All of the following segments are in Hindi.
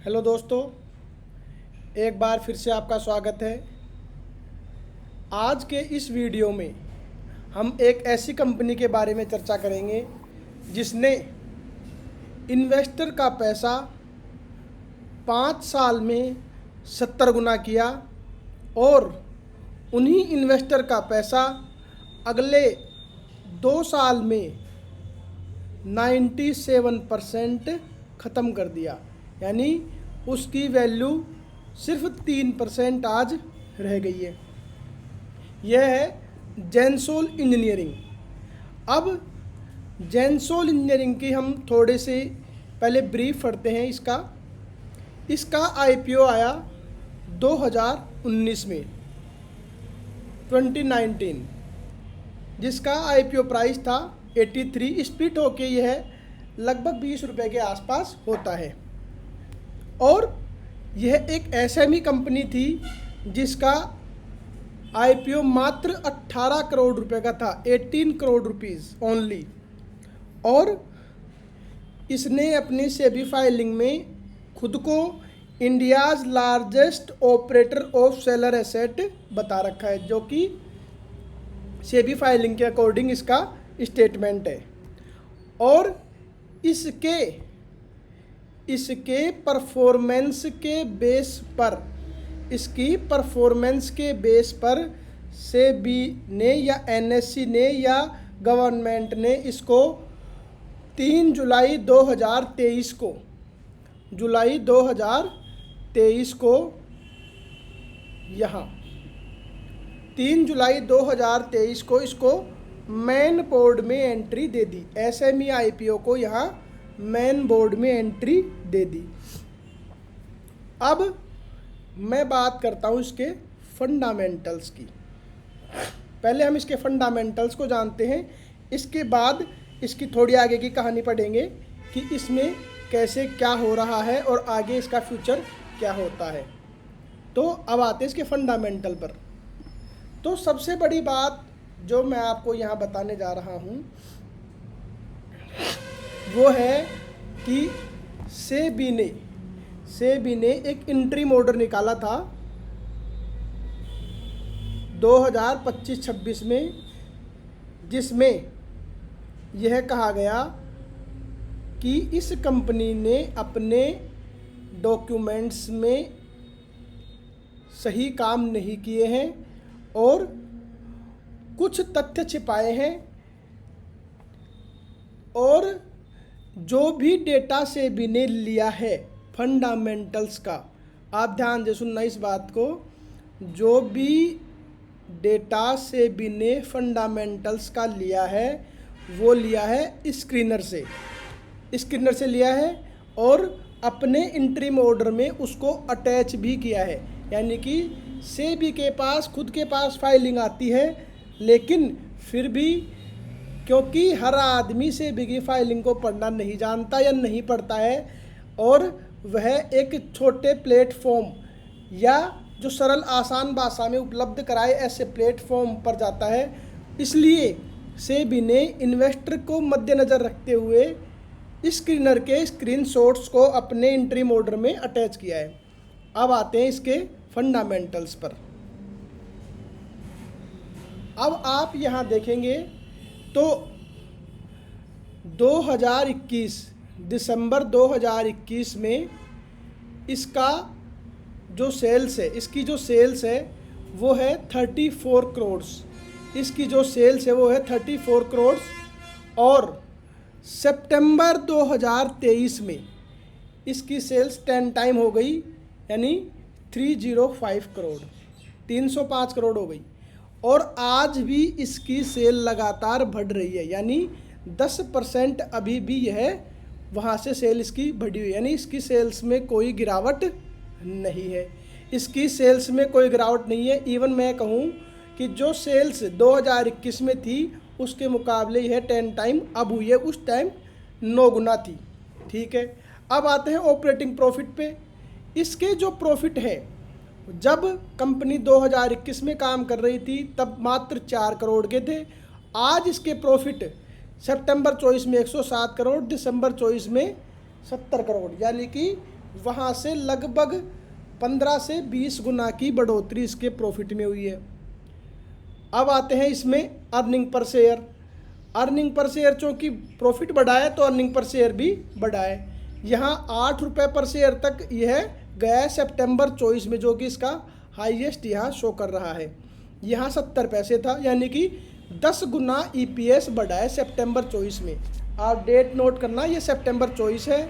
हेलो दोस्तों, एक बार फिर से आपका स्वागत है। आज के इस वीडियो में हम एक ऐसी कंपनी के बारे में चर्चा करेंगे जिसने इन्वेस्टर का पैसा 5 साल में 70 गुना किया और उन्हीं इन्वेस्टर का पैसा अगले 2 साल में 97% ख़त्म कर दिया। यानी उसकी वैल्यू सिर्फ 3% आज रह गई है। यह है जेंसोल इंजीनियरिंग। अब जेंसोल इंजीनियरिंग की हम थोड़े से पहले ब्रीफ पढ़ते हैं। इसका आईपीओ आया 2019 में 2019, जिसका आईपीओ प्राइस था 83। स्प्लिट होके यह लगभग 20 रुपये के आसपास होता है। और यह एक एसएमई कंपनी थी जिसका आईपीओ मात्र 18 करोड़ रुपए का था, 18 करोड़ रुपीज़ ओनली। और इसने अपनी सेबी फाइलिंग में खुद को India's largest operator of seller asset बता रखा है, जो कि सेबी फाइलिंग के अकॉर्डिंग इसका स्टेटमेंट है। और इसके परफॉर्मेंस के बेस पर सेबी ने या एनएससी ने या गवर्नमेंट ने इसको 3 जुलाई 2023 को यहाँ 3 जुलाई 2023 को इसको मेन बोर्ड में एंट्री दे दी। एसएमई आईपीओ को यहाँ मेन बोर्ड में एंट्री दे दी। अब मैं बात करता हूँ इसके फंडामेंटल्स की। पहले हम इसके फंडामेंटल्स को जानते हैं, इसके बाद इसकी थोड़ी आगे की कहानी पढ़ेंगे कि इसमें कैसे क्या हो रहा है और आगे इसका फ्यूचर क्या होता है। तो अब आते हैं इसके फंडामेंटल पर। तो सबसे बड़ी बात जो मैं आपको यहाँ बताने जा रहा हूँ वो है कि सेबी ने एक इंटरिम ऑर्डर निकाला था 2025-26 में, जिसमें यह कहा गया कि इस कंपनी ने अपने डॉक्यूमेंट्स में सही काम नहीं किए हैं और कुछ तथ्य छिपाए हैं, और जो भी डेटा सेबी ने लिया है फंडामेंटल्स का, आप ध्यान से सुनना इस बात को, जो भी डेटा सेबी ने फंडामेंटल्स का लिया है वो लिया है स्क्रीनर से लिया है और अपने इंटरिम ऑर्डर में उसको अटैच भी किया है। यानी कि सेबी के पास खुद के पास फाइलिंग आती है, लेकिन फिर भी क्योंकि हर आदमी सेबी की फाइलिंग को पढ़ना नहीं जानता या नहीं पढ़ता है, और वह एक छोटे प्लेटफॉर्म या जो सरल आसान भाषा में उपलब्ध कराए ऐसे प्लेटफॉर्म पर जाता है, इसलिए सेबी ने इन्वेस्टर को मद्देनज़र रखते हुए स्क्रीनर के स्क्रीनशॉट्स को अपने इंटरिम ऑर्डर में अटैच किया है। अब आते हैं इसके फंडामेंटल्स पर। अब आप यहाँ देखेंगे तो 2021 दिसंबर 2021 में इसका जो सेल्स है, इसकी जो सेल्स है वो है 34 करोड़। इसकी जो सेल्स है वो है 34 करोड़। और सितंबर 2023 में इसकी सेल्स 10 टाइम हो गई, यानी 305 करोड़, 305 करोड़ हो गई। और आज भी इसकी सेल लगातार बढ़ रही है, यानी 10% अभी भी यह वहाँ से सेल इसकी बढ़ी हुई है, यानी इसकी सेल्स में कोई गिरावट नहीं है। इसकी सेल्स में कोई गिरावट नहीं है। इवन मैं कहूँ कि जो सेल्स 2021 में थी उसके मुकाबले यह 10 टाइम अब हुई है, उस टाइम 9 गुना थी। ठीक है, अब आते हैं ऑपरेटिंग प्रॉफिट पे। इसके जो प्रॉफिट है, जब कंपनी 2021 में काम कर रही थी तब मात्र 4 करोड़ के थे। आज इसके प्रॉफिट सितंबर 24 में 107 करोड़, दिसंबर 24 में 70 करोड़, यानी कि वहाँ से लगभग 15 से 20 गुना की बढ़ोतरी इसके प्रॉफिट में हुई है। अब आते हैं इसमें earning per share. Earning per share चूँकि प्रॉफिट बढ़ा है तो अर्निंग पर शेयर भी बढ़ा है। यहाँ 8 रुपये पर शेयर तक यह गया है सितंबर 24 में, जो कि इसका हाईएस्ट यहाँ शो कर रहा है। यहाँ 70 पैसे था, यानी कि 10 गुना EPS बढ़ा है सितंबर 24 में। आप डेट नोट करना, ये सितंबर 24 है,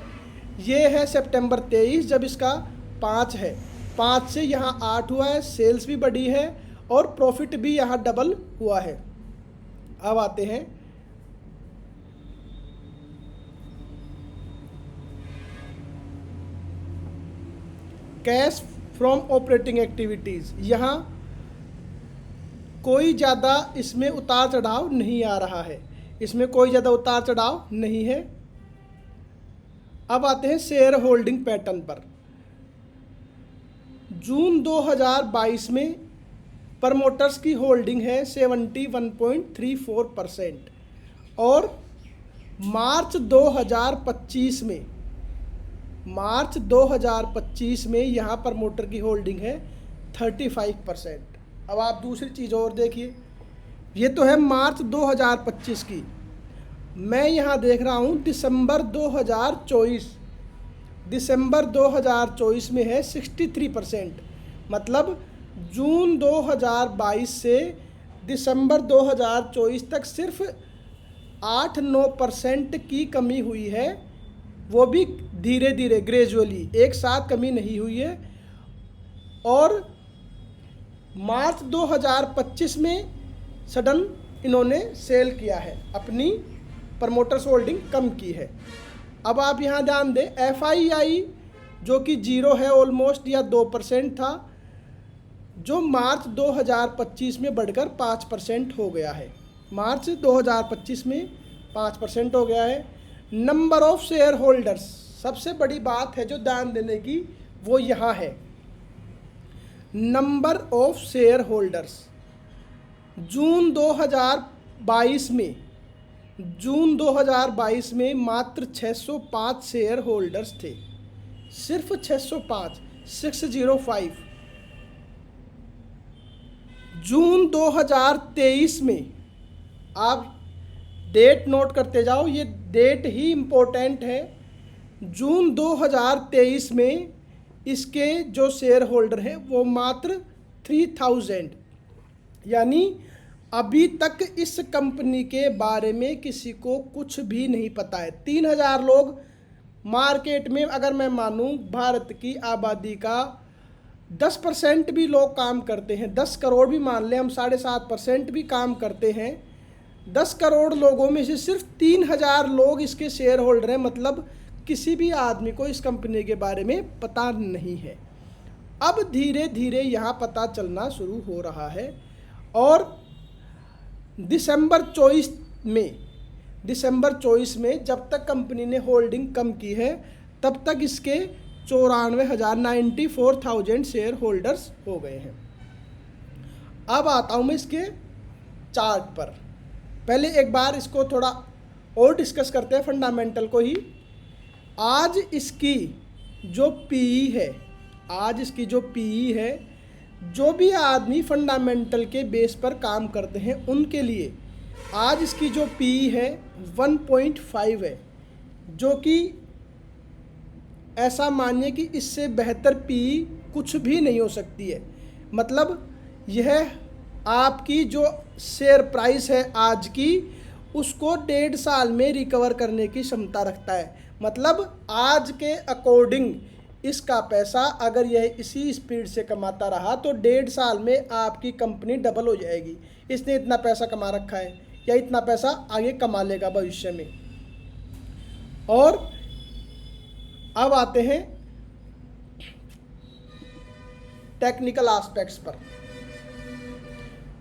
ये है सितंबर 23 जब इसका 5 है। 5 से यहाँ 8 हुआ है, सेल्स भी बढ़ी है और प्रॉफिट भी यहाँ डबल हुआ है। अब आते हैं कैश फ्रॉम ऑपरेटिंग एक्टिविटीज़। यहाँ कोई ज़्यादा इसमें उतार चढ़ाव नहीं आ रहा है, इसमें कोई ज़्यादा उतार चढ़ाव नहीं है। अब आते हैं शेयर होल्डिंग पैटर्न पर। जून 2022 में प्रमोटर्स की होल्डिंग है 71.34% और मार्च 2025 में यहाँ प्रमोटर की होल्डिंग है 35%। अब आप दूसरी चीज़ और देखिए, ये तो है मार्च 2025 की, मैं यहाँ देख रहा हूँ दिसंबर 2024 में है 63%। मतलब जून 2022 से दिसंबर 2024 तक सिर्फ 8-9% की कमी हुई है, वो भी धीरे धीरे ग्रेजुअली, एक साथ कमी नहीं हुई है। और मार्च 2025 में सडन इन्होंने सेल किया है, अपनी प्रमोटर्स होल्डिंग कम की है। अब आप यहाँ ध्यान दें, FII जो कि 0 है ऑलमोस्ट या 2% था, जो मार्च 2025 में बढ़कर 5% हो गया है। मार्च 2025 में 5% हो गया है। नंबर ऑफ शेयर होल्डर्स, सबसे बड़ी बात है जो ध्यान देने की, वो यहाँ है नंबर ऑफ शेयर होल्डर्स। जून 2022 में मात्र 605 शेयर होल्डर्स थे, सिर्फ 605, 605। जून 2023 में, आप डेट नोट करते जाओ, ये डेट ही इम्पोर्टेंट है। जून 2023 में इसके जो शेयर होल्डर हैं वो मात्र 3000, यानी अभी तक इस कंपनी के बारे में किसी को कुछ भी नहीं पता है। 3000 लोग मार्केट में, अगर मैं मानूं भारत की आबादी का 10% भी लोग काम करते हैं, 10 करोड़ भी मान लें हम, 7.5% भी काम करते हैं, 10 करोड़ लोगों में से सिर्फ 3000 लोग इसके शेयर होल्डर हैं। मतलब किसी भी आदमी को इस कंपनी के बारे में पता नहीं है। अब धीरे धीरे यहाँ पता चलना शुरू हो रहा है और दिसंबर 24 में जब तक कंपनी ने होल्डिंग कम की है तब तक इसके 94,000 शेयर होल्डर्स हो गए हैं। अब आता हूँ मैं इसके चार्ट पर। पहले एक बार इसको थोड़ा और डिस्कस करते हैं, फंडामेंटल को ही। आज इसकी जो पीई है, जो भी आदमी फंडामेंटल के बेस पर काम करते हैं उनके लिए आज इसकी जो पीई है 1.5 है, जो कि ऐसा मानिए कि इससे बेहतर पीई कुछ भी नहीं हो सकती है। मतलब यह आपकी जो शेयर प्राइस है आज की, उसको 1.5 साल में रिकवर करने की क्षमता रखता है। मतलब आज के अकॉर्डिंग इसका पैसा अगर यह इसी स्पीड से कमाता रहा तो 1.5 साल में आपकी कंपनी डबल हो जाएगी। इसने इतना पैसा कमा रखा है या इतना पैसा आगे कमा लेगा भविष्य में। और अब आते हैं टेक्निकल एस्पेक्ट्स पर।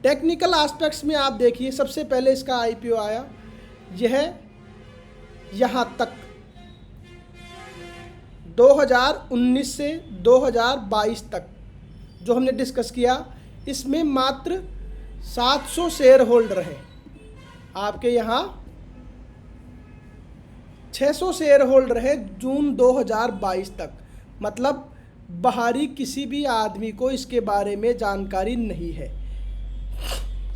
टेक्निकल एस्पेक्ट्स में आप देखिए, सबसे पहले इसका IPO आया, यह यहाँ तक 2019 से 2022 तक जो हमने डिस्कस किया, इसमें मात्र 700 शेयर होल्डर हैं। आपके यहाँ 600 शेयर होल्डर हैं जून 2022 तक। मतलब बाहरी किसी भी आदमी को इसके बारे में जानकारी नहीं है।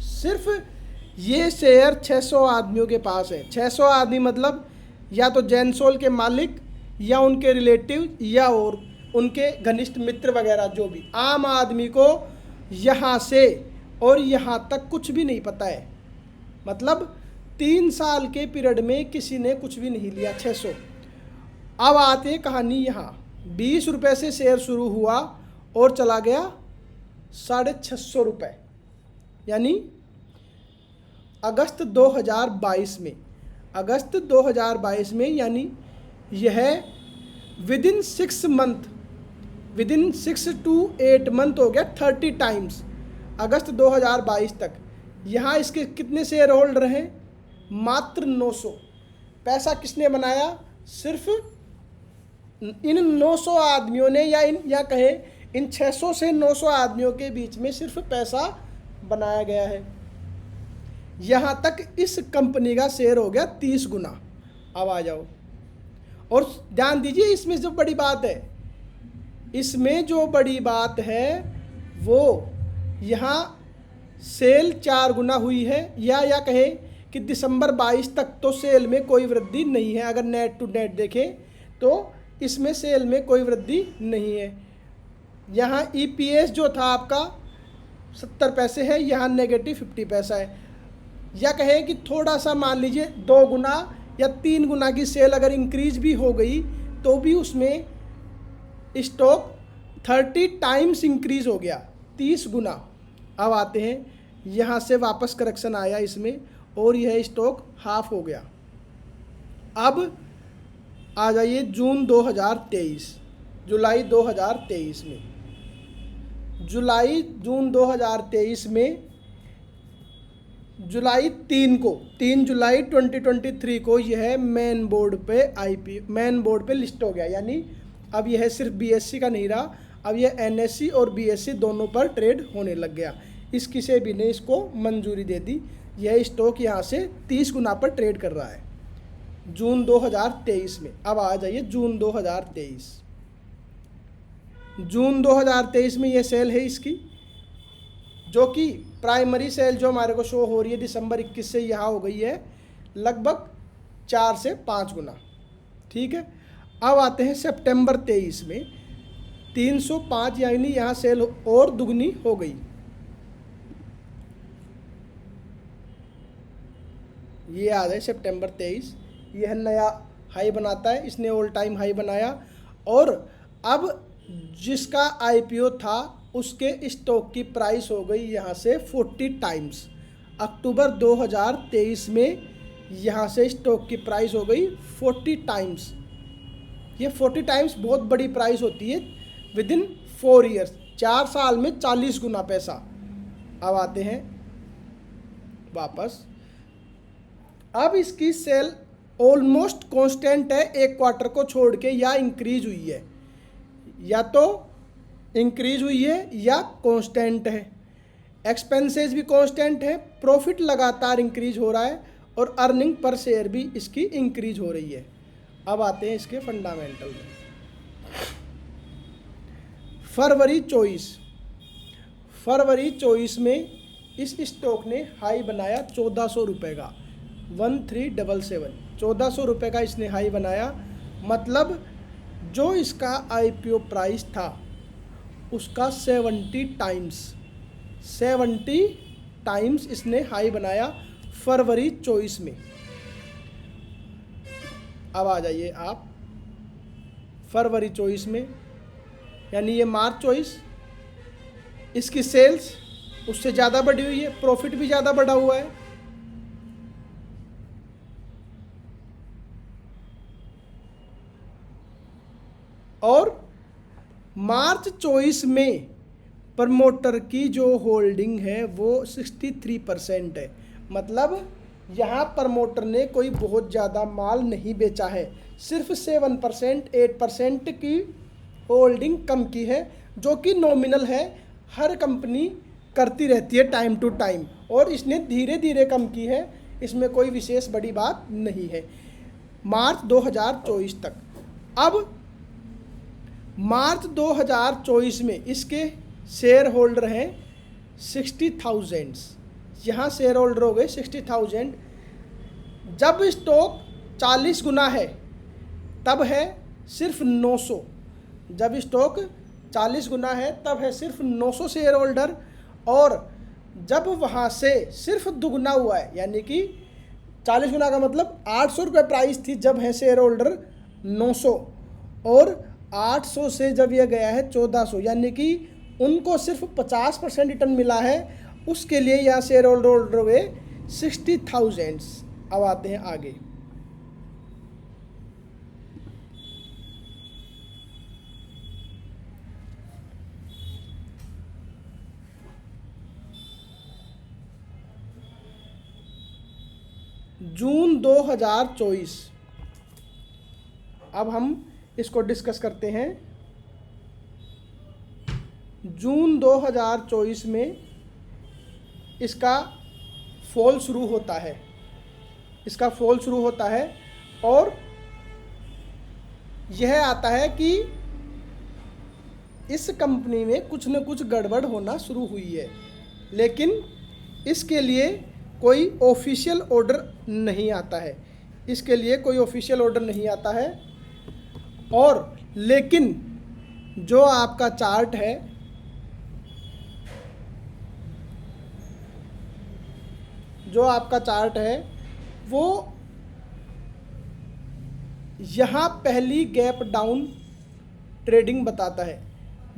सिर्फ ये शेयर 600 आदमियों के पास है। 600 आदमी मतलब या तो जैनसोल के मालिक या उनके रिलेटिव या और उनके घनिष्ठ मित्र वगैरह, जो भी आम आदमी को यहाँ से और यहाँ तक कुछ भी नहीं पता है। मतलब 3 साल के पीरियड में किसी ने कुछ भी नहीं लिया। 600। अब आते कहानी यहाँ, 20 रुपये से शेयर शुरू हुआ और चला गया 650 रुपये, यानी अगस्त 2022 में, अगस्त 2022 में, यानी यह within 6 month, within 6 to 8 month हो गया, 30 टाइम्स अगस्त 2022 तक। यहाँ इसके कितने शेयर होल्डर हैं? मात्र 900। पैसा किसने बनाया? सिर्फ इन 900 आदमियों ने, या कहें इन 600 से 900 आदमियों के बीच में सिर्फ पैसा बनाया गया है। यहाँ तक इस कंपनी का शेयर हो गया 30 गुना। अब आ जाओ और ध्यान दीजिए, इसमें जो बड़ी बात है, इसमें जो बड़ी बात है वो यहाँ सेल 4 गुना हुई है, या कहें कि दिसंबर 22 तक तो सेल में कोई वृद्धि नहीं है। अगर नेट टू नेट देखें तो इसमें सेल में कोई वृद्धि नहीं है। यहाँ ईपीएस जो था आपका 70 पैसे है, यहाँ नेगेटिव 50 पैसा है। या कहें कि थोड़ा सा मान लीजिए 2 गुना या 3 गुना की सेल अगर इंक्रीज भी हो गई तो भी उसमें स्टॉक 30 टाइम्स इंक्रीज हो गया, 30 गुना। अब आते हैं यहाँ से वापस करेक्शन आया इसमें और यह स्टॉक हाफ हो गया। अब आ जाइए जून 2023, जुलाई 2023 में, जून 2023 में जुलाई 3 को, 3 जुलाई 2023 को यह मेन बोर्ड पे लिस्ट हो गया। यानी अब यह सिर्फ बीएससी का नहीं रहा, अब यह एनएससी और बीएससी दोनों पर ट्रेड होने लग गया। इसकी सेबी ने इसको मंजूरी दे दी। यह स्टॉक यहाँ से 30 गुना पर ट्रेड कर रहा है जून 2023 में। अब आ जाइए जून 2023, जून 2023 में यह सेल है इसकी, जो कि प्राइमरी सेल जो हमारे को शो हो रही है दिसंबर 21 से यहाँ हो गई है लगभग 4 से 5 गुना। ठीक है। अब आते हैं सितंबर 23 में 305, यानी यहाँ सेल और दुगनी हो गई। ये आ जाए सितंबर 23, यह नया हाई बनाता है, इसने ऑल टाइम हाई बनाया। और अब जिसका आईपीओ था उसके स्टॉक की प्राइस हो गई यहाँ से 40 टाइम्स। अक्टूबर 2023 में यहाँ से स्टॉक की प्राइस हो गई 40 टाइम्स। ये 40 टाइम्स बहुत बड़ी प्राइस होती है विदिन 4 ईयर्स, 4 साल में 40 गुना पैसा। अब आते हैं वापस, अब इसकी सेल ऑलमोस्ट कांस्टेंट है, 1 क्वार्टर को छोड़ के, या इंक्रीज हुई है, या तो इंक्रीज हुई है या कांस्टेंट है। एक्सपेंसेस भी कांस्टेंट है, प्रॉफिट लगातार इंक्रीज हो रहा है और अर्निंग पर शेयर भी इसकी इंक्रीज हो रही है। अब आते हैं इसके फंडामेंटल में। फरवरी 24 में इस स्टॉक ने हाई बनाया 1400 रुपये का, 1377, 1400 रुपये का इसने हाई बनाया। मतलब जो इसका आईपीओ प्राइस था उसका 70 टाइम्स इसने हाई बनाया फरवरी 24 में। अब आ जाइए आप फरवरी 24 में, यानी ये मार्च 24, इसकी सेल्स उससे ज़्यादा बढ़ी हुई है, प्रॉफिट भी ज़्यादा बढ़ा हुआ है। और मार्च 24 में प्रमोटर की जो होल्डिंग है वो 63% है। मतलब यहाँ प्रमोटर ने कोई बहुत ज़्यादा माल नहीं बेचा है, सिर्फ 7%, 8% की होल्डिंग कम की है, जो कि नॉमिनल है, हर कंपनी करती रहती है टाइम टू टाइम, और इसने धीरे धीरे कम की है, इसमें कोई विशेष बड़ी बात नहीं है। मार्च 2024 तक। अब मार्च 2024 में इसके शेयर होल्डर हैं 60,000, यहाँ शेयर होल्डर हो गए 60,000। जब स्टॉक 40 गुना है तब है सिर्फ 900। जब स्टॉक 40 गुना है तब है सिर्फ 900 शेयर होल्डर, और जब वहाँ से सिर्फ दुगुना हुआ है, यानी कि 40 गुना का मतलब 800 रुपये प्राइस थी जब है शेयर होल्डर 900, और 800 से जब यह गया है 1400, यानी कि उनको सिर्फ 50% रिटर्न मिला है, उसके लिए यहाँ शेयर होल्डर हुए 60,000। अब आते हैं आगे। जून 2024, अब हम इसको डिस्कस करते हैं। जून 2024 में इसका फॉल शुरू होता है, इसका फॉल शुरू होता है, और यह आता है कि इस कंपनी में कुछ न कुछ गड़बड़ होना शुरू हुई है, लेकिन इसके लिए कोई ऑफिशियल ऑर्डर नहीं आता है, इसके लिए कोई ऑफिशियल ऑर्डर नहीं आता है। और लेकिन जो आपका चार्ट है, जो आपका चार्ट है वो यहाँ पहली गैप डाउन ट्रेडिंग बताता है।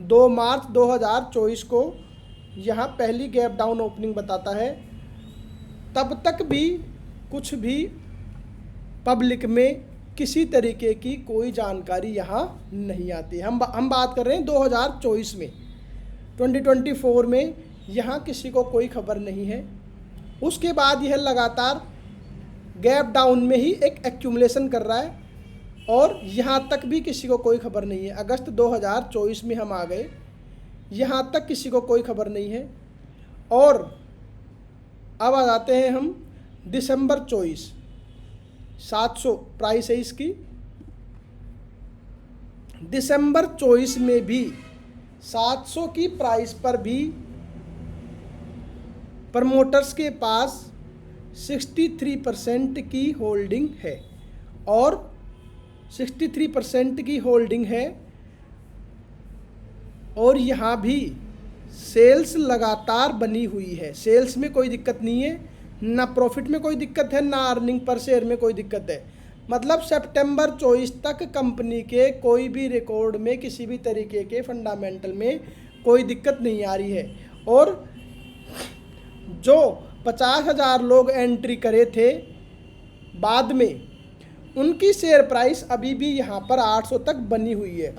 2 मार्च 2024 को यहाँ पहली गैप डाउन ओपनिंग बताता है। तब तक भी कुछ भी पब्लिक में किसी तरीके की कोई जानकारी यहाँ नहीं आती। हम बात कर रहे हैं 2024 में, 2024 में यहाँ किसी को कोई खबर नहीं है। उसके बाद यह लगातार गैप डाउन में ही एक एक्यूमुलेशन कर रहा है, और यहाँ तक भी किसी को कोई खबर नहीं है। अगस्त 2024 में हम आ गए, यहाँ तक किसी को कोई खबर नहीं है। और अब आ जाते हैं हम दिसंबर 24, 700 प्राइस है इसकी। दिसंबर 24 में भी 700 की प्राइस पर भी प्रमोटर्स के पास 63% की होल्डिंग है, और 63% की होल्डिंग है, और यहाँ भी सेल्स लगातार बनी हुई है। सेल्स में कोई दिक्कत नहीं है, ना प्रॉफिट में कोई दिक्कत है, ना अर्निंग पर शेयर में कोई दिक्कत है। मतलब सितंबर 24 तक कंपनी के कोई भी रिकॉर्ड में किसी भी तरीके के फंडामेंटल में कोई दिक्कत नहीं आ रही है। और जो 50,000 लोग एंट्री करे थे बाद में, उनकी शेयर प्राइस अभी भी यहाँ पर 800 तक बनी हुई है।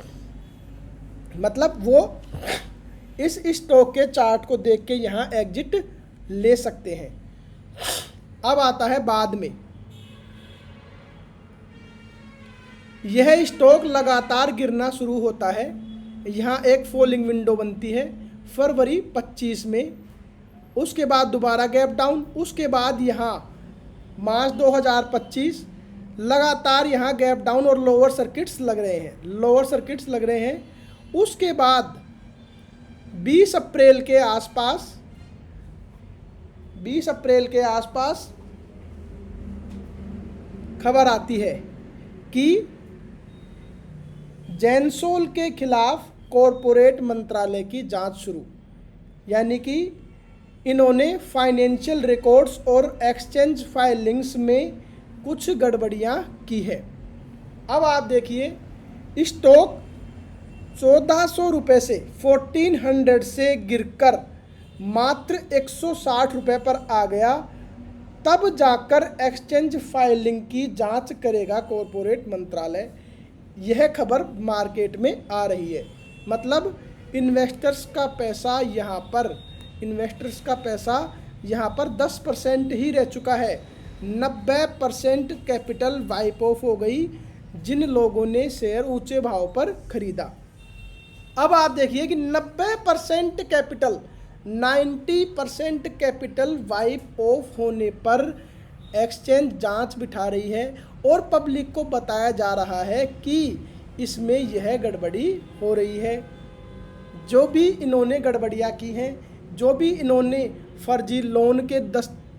मतलब वो इस स्टॉक के चार्ट को देख के यहाँ एग्जिट ले सकते हैं। अब आता है बाद में, यह स्टॉक लगातार गिरना शुरू होता है। यहाँ एक फॉलिंग विंडो बनती है फरवरी 25 में, उसके बाद दोबारा गैप डाउन, उसके बाद यहाँ मार्च 2025 लगातार यहाँ गैप डाउन और लोअर सर्किट्स लग रहे हैं, लोअर सर्किट्स लग रहे हैं। उसके बाद 20 अप्रैल के आसपास, 20 अप्रैल के आसपास खबर आती है कि जेंसोल के खिलाफ कॉरपोरेट मंत्रालय की जांच शुरू, यानी कि इन्होंने फाइनेंशियल रिकॉर्ड्स और एक्सचेंज फाइलिंग्स में कुछ गड़बड़ियां की है। अब आप देखिए, स्टॉक 1400 रुपये से 1400 से गिरकर मात्र 160 रुपये पर आ गया, तब जाकर एक्सचेंज फाइलिंग की जांच करेगा कॉरपोरेट मंत्रालय। यह खबर मार्केट में आ रही है। मतलब इन्वेस्टर्स का पैसा यहाँ पर, इन्वेस्टर्स का पैसा यहाँ पर 10% ही रह चुका है। 90% कैपिटल वाइप ऑफ हो गई जिन लोगों ने शेयर ऊंचे भाव पर खरीदा। अब आप देखिए कि 90% कैपिटल, 90% कैपिटल वाइप ऑफ होने पर एक्सचेंज जांच बिठा रही है, और पब्लिक को बताया जा रहा है कि इसमें यह गड़बड़ी हो रही है। जो भी इन्होंने गड़बड़ियाँ की हैं, जो भी इन्होंने फर्जी लोन के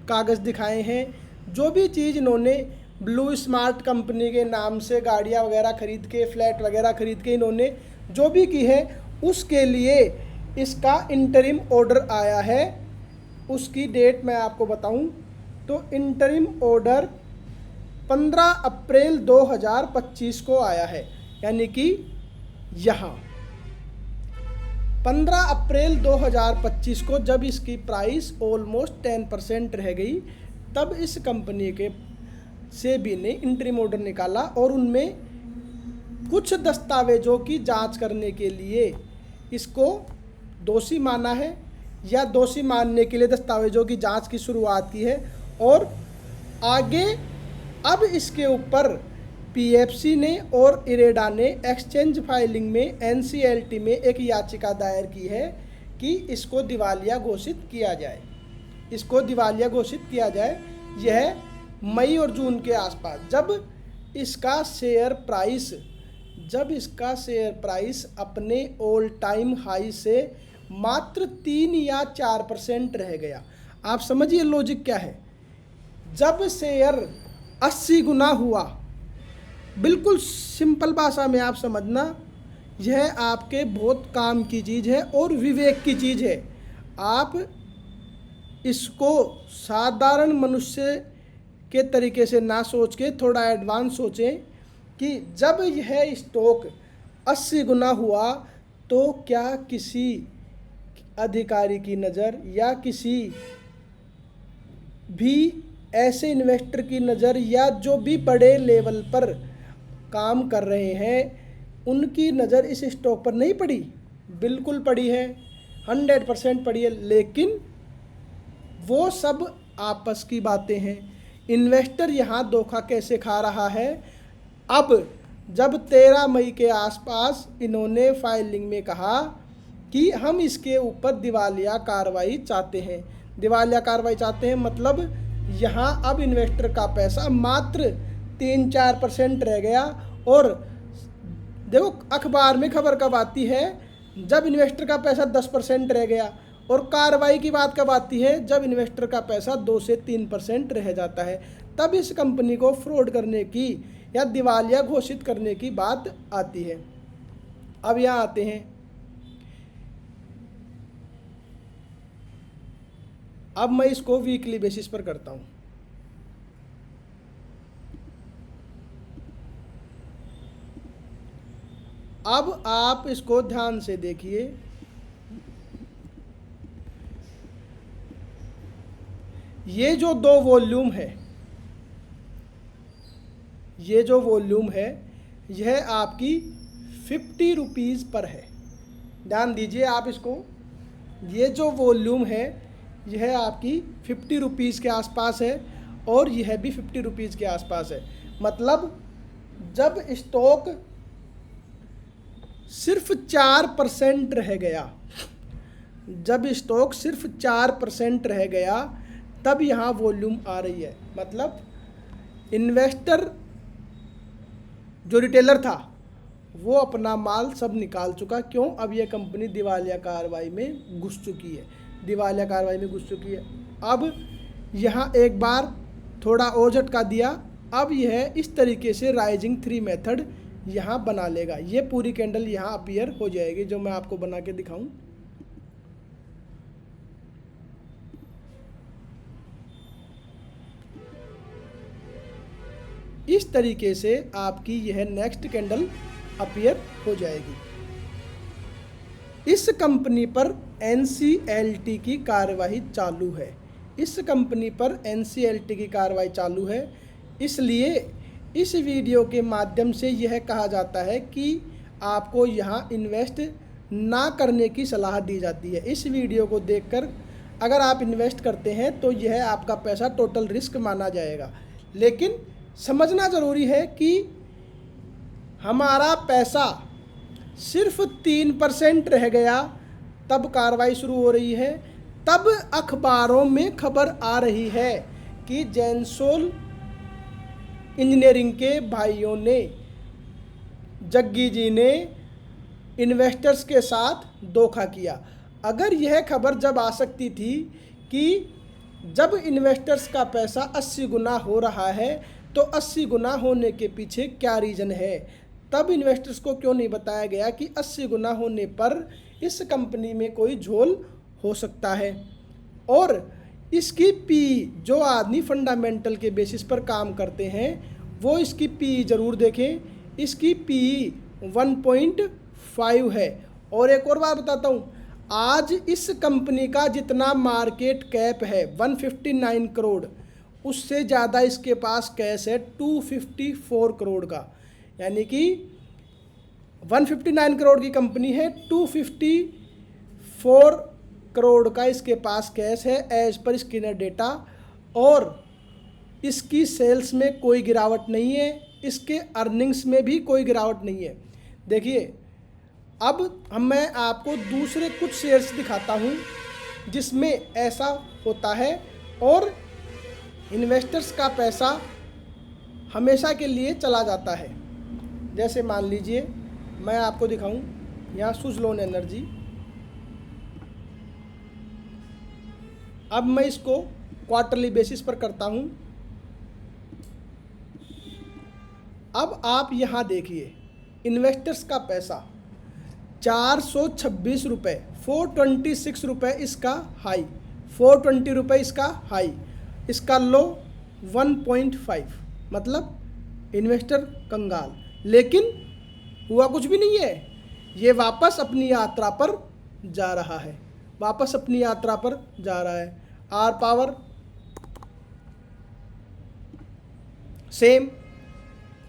कागज़ दिखाए हैं, जो भी चीज़ इन्होंने ब्लू स्मार्ट कंपनी के नाम से गाड़ियाँ वगैरह खरीद के, फ्लैट वगैरह खरीद के इन्होंने जो भी की है, उसके लिए इसका इंटरिम ऑर्डर आया है। उसकी डेट मैं आपको बताऊं तो इंटरिम ऑर्डर 15 अप्रैल 2025 को आया है, यानी कि यहाँ 15 अप्रैल 2025 को जब इसकी प्राइस ऑलमोस्ट 10% रह गई, तब इस कंपनी के सेबी ने इंटरिम ऑर्डर निकाला और उनमें कुछ दस्तावेजों की जांच करने के लिए इसको दोषी माना है, या दोषी मानने के लिए दस्तावेजों की जांच की शुरुआत की है। और आगे अब इसके ऊपर पीएफसी ने और इरेडा ने एक्सचेंज फाइलिंग में एनसीएलटी में एक याचिका दायर की है कि इसको दिवालिया घोषित किया जाए, इसको दिवालिया घोषित किया जाए। यह मई और जून के आसपास, जब इसका शेयर प्राइस अपने ऑल टाइम हाई से मात्र 3 या 4% रह गया। आप समझिए लॉजिक क्या है। जब शेयर 80 गुना हुआ, बिल्कुल सिंपल भाषा में आप समझना, यह आपके बहुत काम की चीज़ है और विवेक की चीज़ है। आप इसको साधारण मनुष्य के तरीके से ना सोच के थोड़ा एडवांस सोचें कि जब यह स्टॉक 80 गुना हुआ तो क्या किसी अधिकारी की नज़र या किसी भी ऐसे इन्वेस्टर की नज़र या जो भी बड़े लेवल पर काम कर रहे हैं उनकी नज़र इस स्टॉक पर नहीं पड़ी? बिल्कुल पड़ी है, 100% पड़ी है। लेकिन वो सब आपस की बातें हैं। इन्वेस्टर यहाँ धोखा कैसे खा रहा है? अब जब 13 मई के आसपास इन्होंने फाइलिंग में कहा कि हम इसके ऊपर दिवालिया कार्रवाई चाहते हैं, दिवालिया कार्रवाई चाहते हैं, मतलब यहाँ अब इन्वेस्टर का पैसा मात्र 3-4% रह गया। और देखो अखबार में खबर कब आती है? जब इन्वेस्टर का पैसा 10% रह गया। और कार्रवाई की बात कब आती है? जब इन्वेस्टर का पैसा 2 से 3% रह जाता है, तब इस कंपनी को फ्रॉड करने की या दिवालिया घोषित करने की बात आती है। अब यहाँ आते हैं, अब मैं इसको वीकली बेसिस पर करता हूँ। अब आप इसको ध्यान से देखिए, ये जो 2 वॉल्यूम है, ये जो वॉल्यूम है यह आपकी 50 रुपीज़ पर है। ध्यान दीजिए आप इसको, ये जो वॉल्यूम है यह आपकी 50 रुपीज़ के आसपास है और यह भी 50 रुपीज़ के आसपास है। मतलब जब स्टॉक सिर्फ 4% रह गया, जब स्टॉक सिर्फ 4% रह गया, तब यहाँ वॉल्यूम आ रही है। मतलब इन्वेस्टर जो रिटेलर था वो अपना माल सब निकाल चुका। क्यों? अब यह कंपनी दिवालिया कार्रवाई में घुस चुकी है, दिवालिया कार्रवाई में घुस चुकी है। अब यहाँ एक बार थोड़ा और झटका दिया, अब यह इस तरीके से राइजिंग 3 मेथड यहाँ बना लेगा। ये पूरी कैंडल यहाँ अपीयर हो जाएगी, जो मैं आपको बना के दिखाऊं। इस तरीके से आपकी यह नेक्स्ट कैंडल अपीयर हो जाएगी। इस कंपनी पर एनसीएलटी की कार्रवाई चालू है, इस कंपनी पर एनसीएलटी की कार्रवाई चालू है। इसलिए इस वीडियो के माध्यम से यह कहा जाता है कि आपको यहाँ इन्वेस्ट ना करने की सलाह दी जाती है। इस वीडियो को देखकर अगर आप इन्वेस्ट करते हैं तो यह आपका पैसा टोटल रिस्क माना जाएगा। लेकिन समझना ज़रूरी है कि हमारा पैसा सिर्फ 3% रह गया, तब कार्रवाई शुरू हो रही है। तब अखबारों में खबर आ रही है कि जैनसोल इंजीनियरिंग के भाइयों ने जग्गी जी ने इन्वेस्टर्स के साथ धोखा किया। अगर यह खबर जब आ सकती थी कि जब इन्वेस्टर्स का पैसा 80 गुना हो रहा है तो 80 गुना होने के पीछे क्या रीज़न है, तब इन्वेस्टर्स को क्यों नहीं बताया गया कि 80 गुना होने पर इस कंपनी में कोई झोल हो सकता है। और इसकी पी, जो आदमी फंडामेंटल के बेसिस पर काम करते हैं वो इसकी पी ज़रूर देखें। इसकी पी 1.5 है। और एक और बात बताता हूँ, आज इस कंपनी का जितना मार्केट कैप है 159 करोड़, उससे ज़्यादा इसके पास कैश है 254 करोड़ का। यानी कि 159 करोड़ की कंपनी है, 254 करोड़ का इसके पास कैश है एज पर स्कैनर डेटा। और इसकी सेल्स में कोई गिरावट नहीं है, इसके अर्निंग्स में भी कोई गिरावट नहीं है। देखिए, अब मैं आपको दूसरे कुछ शेयर्स दिखाता हूँ जिसमें ऐसा होता है और इन्वेस्टर्स का पैसा हमेशा के लिए चला जाता है। जैसे मान लीजिए मैं आपको दिखाऊं, यहाँ सुज़लोन एनर्जी। अब मैं इसको क्वार्टरली बेसिस पर करता हूँ। अब आप यहाँ देखिए, इन्वेस्टर्स का पैसा 426 रुपये, 426 रुपये इसका हाई, 420 रुपये इसका हाई, इसका लो 1.5, मतलब इन्वेस्टर कंगाल। लेकिन हुआ कुछ भी नहीं है, ये वापस अपनी यात्रा पर जा रहा है, वापस अपनी यात्रा पर जा रहा है। आर पावर सेम,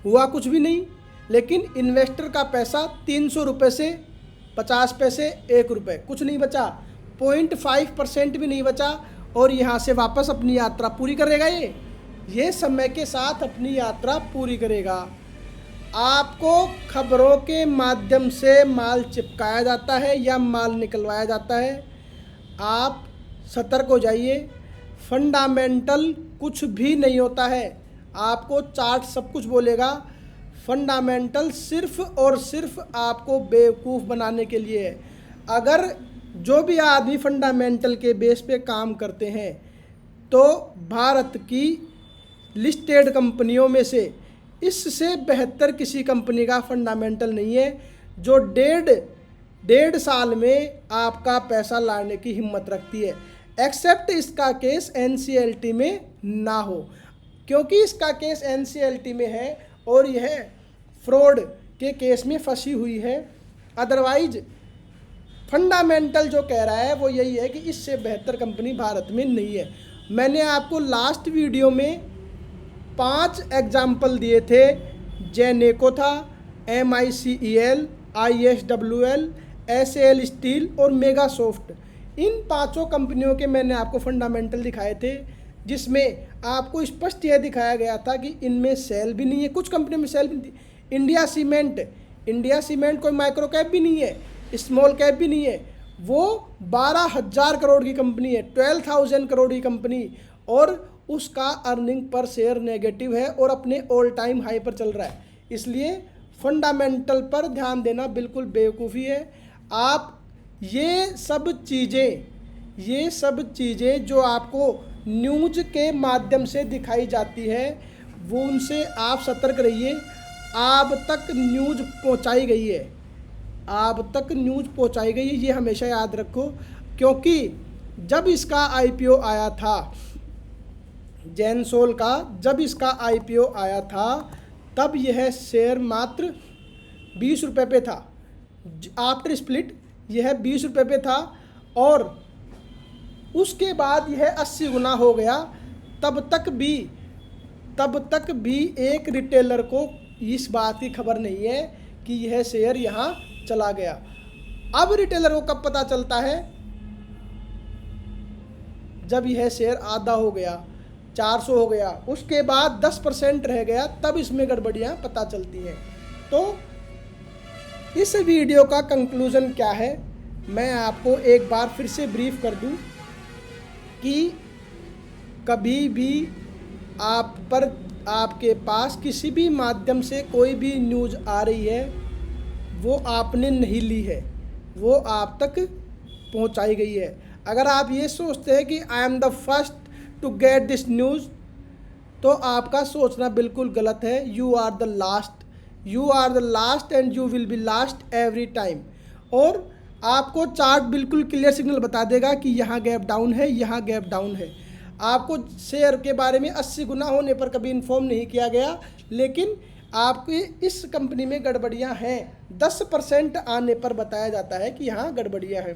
हुआ कुछ भी नहीं। लेकिन इन्वेस्टर का पैसा 300 रुपये से 50 पैसे 1 रुपये, कुछ नहीं बचा, 0.5% भी नहीं बचा। और यहाँ से वापस अपनी यात्रा पूरी करेगा। ये समय के साथ अपनी यात्रा पूरी करेगा। आपको खबरों के माध्यम से माल चिपकाया जाता है या माल निकलवाया जाता है, आप सतर्क हो जाइए। फंडामेंटल कुछ भी नहीं होता है, आपको चार्ट सब कुछ बोलेगा। फंडामेंटल सिर्फ और सिर्फ आपको बेवकूफ़ बनाने के लिए है। अगर जो भी आदमी फंडामेंटल के बेस पे काम करते हैं तो भारत की लिस्टेड कंपनियों में से इससे बेहतर किसी कंपनी का फंडामेंटल नहीं है जो डेढ़ साल में आपका पैसा लाने की हिम्मत रखती है। एक्सेप्ट इसका केस एनसीएलटी में ना हो, क्योंकि इसका केस एनसीएलटी में है और यह फ्रॉड के केस में फंसी हुई है। अदरवाइज फंडामेंटल जो कह रहा है वो यही है कि इससे बेहतर कंपनी भारत में नहीं है। मैंने आपको लास्ट वीडियो में 5 एग्जाम्पल दिए थे। जेनेको था, MICEL, ISWL, SAL स्टील और मेगासॉफ्ट। इन 5 कंपनियों के मैंने आपको फंडामेंटल दिखाए थे, जिसमें आपको स्पष्ट यह दिखाया गया था कि इनमें सेल भी नहीं है, कुछ कंपनियों में सेल भी नहीं। इंडिया सीमेंट कोई माइक्रो कैप भी नहीं है, स्मॉल कैप भी नहीं है, वो 12,000 करोड़ की कंपनी है, 12,000 करोड़ की कंपनी, और उसका अर्निंग पर शेयर नेगेटिव है और अपने ऑल टाइम हाई पर चल रहा है। इसलिए फंडामेंटल पर ध्यान देना बिल्कुल बेवकूफ़ी है। आप ये सब चीज़ें जो आपको न्यूज़ के माध्यम से दिखाई जाती है वो उनसे आप सतर्क रहिए। आप तक न्यूज़ पहुंचाई गई है, ये हमेशा याद रखो। क्योंकि जब इसका IPO आया था, जेनसोल का जब इसका IPO आया था तब यह शेयर मात्र 20 रुपये पे था। आफ्टर स्प्लिट यह 20 रुपये पे था और उसके बाद यह 80 गुना हो गया। तब तक भी एक रिटेलर को इस बात की खबर नहीं है कि यह शेयर यहाँ चला गया। अब रिटेलर को कब पता चलता है? जब यह शेयर आधा हो गया, 400 हो गया, उसके बाद 10% रह गया, तब इसमें गड़बड़ियाँ पता चलती हैं। तो इस वीडियो का कंक्लूज़न क्या है, मैं आपको एक बार फिर से ब्रीफ कर दूं कि कभी भी आपके पास किसी भी माध्यम से कोई भी न्यूज़ आ रही है वो आपने नहीं ली है, वो आप तक पहुंचाई गई है। अगर आप ये सोचते हैं कि I am the first to get this news, तो आपका सोचना बिल्कुल गलत है। You are the last, you are the last and you will be last every time. और आपको चार्ट बिल्कुल क्लियर सिग्नल बता देगा कि यहाँ गैप डाउन है, यहाँ गैप डाउन है। आपको शेयर के बारे में 80 गुना होने पर कभी इन्फॉर्म नहीं किया गया, लेकिन आपकी इस कंपनी में गड़बड़ियाँ हैं 10% आने पर बताया जाता है कि यहाँ गड़बड़ियाँ हैं,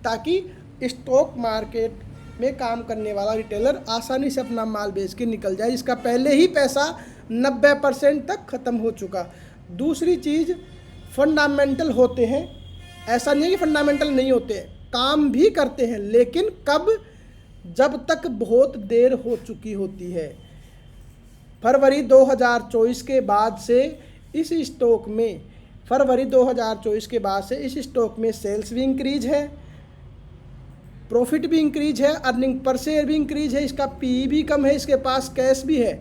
ताकि स्टॉक मार्केट में काम करने वाला रिटेलर आसानी से अपना माल बेच के निकल जाए, जिसका पहले ही पैसा 90% तक ख़त्म हो चुका। दूसरी चीज़, फंडामेंटल होते हैं, ऐसा नहीं है कि फंडामेंटल नहीं होते हैं, काम भी करते हैं, लेकिन कब, जब तक बहुत देर हो चुकी होती है। फरवरी 2024 के बाद से इस स्टॉक में, फरवरी 2024 के बाद से इस स्टॉक में सेल्स भी इंक्रीज है, प्रॉफिट भी इंक्रीज है, अर्निंग पर शेयर भी इंक्रीज है, इसका पीई भी कम है, इसके पास कैश भी है।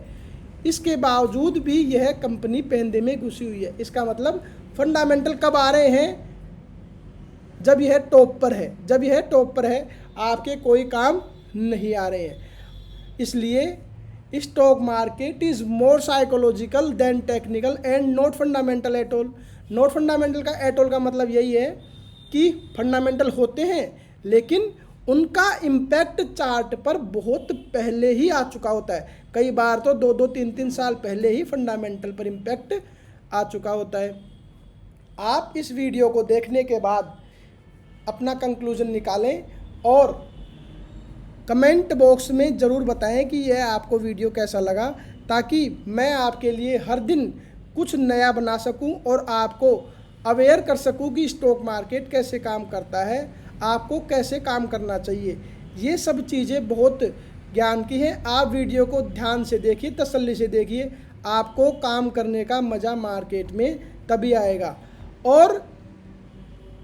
इसके बावजूद भी यह कंपनी पेंदे में घुसी हुई है। इसका मतलब फंडामेंटल कब आ रहे हैं? जब यह टॉप पर है, जब यह टॉप पर है, आपके कोई काम नहीं आ रहे हैं। इसलिए stock market is more psychological than technical and not fundamental at all. Not fundamental का एट ऑल का मतलब यही है कि फंडामेंटल होते हैं, लेकिन उनका इम्पैक्ट चार्ट पर बहुत पहले ही आ चुका होता है। कई बार तो 2-2, 3-3 साल पहले ही फंडामेंटल पर इम्पैक्ट आ चुका होता है। आप इस वीडियो को देखने के बाद अपना कंक्लूजन निकालें और कमेंट बॉक्स में ज़रूर बताएं कि यह आपको वीडियो कैसा लगा, ताकि मैं आपके लिए हर दिन कुछ नया बना सकूं और आपको अवेयर कर सकूं कि स्टॉक मार्केट कैसे काम करता है, आपको कैसे काम करना चाहिए। ये सब चीज़ें बहुत ज्ञान की हैं। आप वीडियो को ध्यान से देखिए, तसल्ली से देखिए, आपको काम करने का मज़ा मार्केट में तभी आएगा। और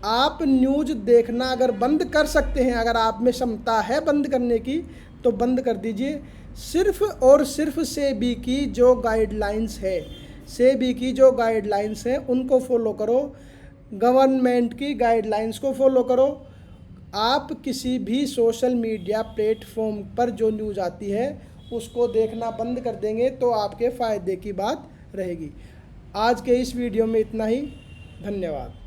आप न्यूज़ देखना अगर बंद कर सकते हैं, अगर आप में क्षमता है बंद करने की, तो बंद कर दीजिए। सिर्फ और सिर्फ सेबी की जो गाइडलाइंस है, सेबी की जो गाइडलाइंस है उनको फॉलो करो, गवर्नमेंट की गाइडलाइंस को फॉलो करो। आप किसी भी सोशल मीडिया प्लेटफॉर्म पर जो न्यूज़ आती है उसको देखना बंद कर देंगे तो आपके फ़ायदे की बात रहेगी। आज के इस वीडियो में इतना ही। धन्यवाद।